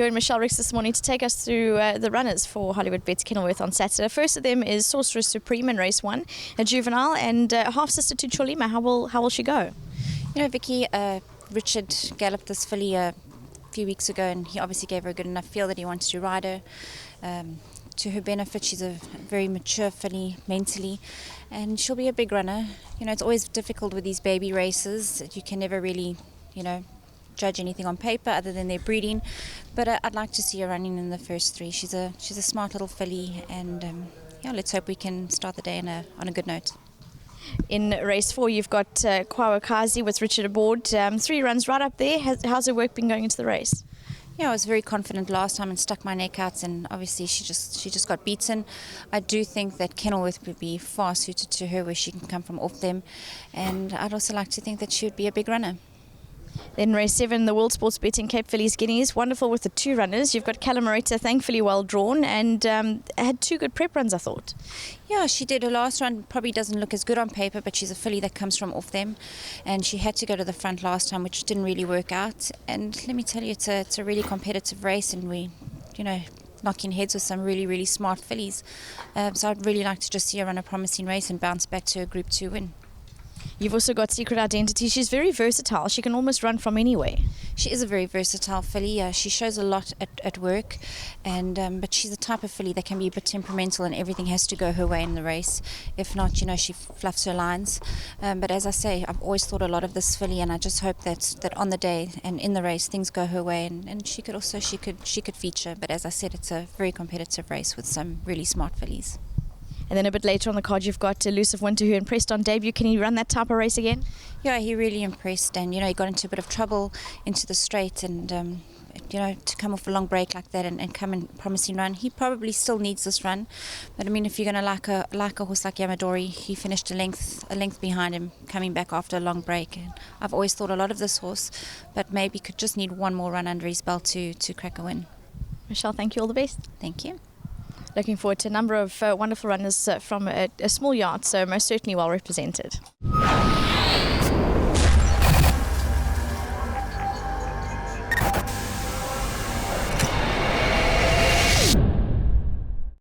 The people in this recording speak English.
joined Michelle Ricks this morning to take us through the runners for Hollywoodbets Kenilworth on Saturday. First of them is Sorcerer Supreme in race 1, a juvenile and half-sister to Cholima. How will she go? You know, Vicky, Richard galloped this filly a few weeks ago, and he obviously gave her a good enough feel that he wanted to ride her. To her benefit, she's a very mature filly mentally, and she'll be a big runner. You know, it's always difficult with these baby races. You can never really, judge anything on paper other than their breeding. But I'd like to see her running in the first 3. She's a smart little filly, and let's hope we can start the day on a good note. In race 4, you've got Quaa Kazi with Richard aboard. 3 runs right up there. How's her work been going into the race? Yeah, I was very confident last time and stuck my neck out, and obviously she just got beaten. I do think that Kenilworth would be far suited to her, where she can come from off them, and I'd also like to think that she would be a big runner. Then race 7, the World Sports Betting Cape Fillies Guineas. Wonderful with the 2 runners. You've got Calamoretta, thankfully well drawn, and had 2 good prep runs, I thought. Yeah, she did. Her last run probably doesn't look as good on paper, but she's a filly that comes from off them, and she had to go to the front last time, which didn't really work out. And let me tell you, it's a really competitive race, and we, knocking heads with some really, really smart fillies. So I'd really like to just see her run a promising race and bounce back to a Group 2 win. You've also got Secret Identity. She's very versatile. She can almost run from anywhere. She is a very versatile filly. She shows a lot at work, and but she's the type of filly that can be a bit temperamental, and everything has to go her way in the race. If not, she fluffs her lines. But as I say, I've always thought a lot of this filly, and I just hope that on the day and in the race things go her way, and she could feature. But as I said, it's a very competitive race with some really smart fillies. And then a bit later on the card, you've got Elusive Winter, who impressed on debut. Can he run that type of race again? Yeah, he really impressed, and he got into a bit of trouble into the straight, and to come off a long break like that and come in promising run, he probably still needs this run. But I mean, if you're going to like a horse like Yamadori, he finished a length behind him, coming back after a long break. And I've always thought a lot of this horse, but maybe could just need one more run under his belt to crack a win. Michelle, thank you. All the best. Thank you. Looking forward to a number of wonderful runners from a small yard, so most certainly well represented.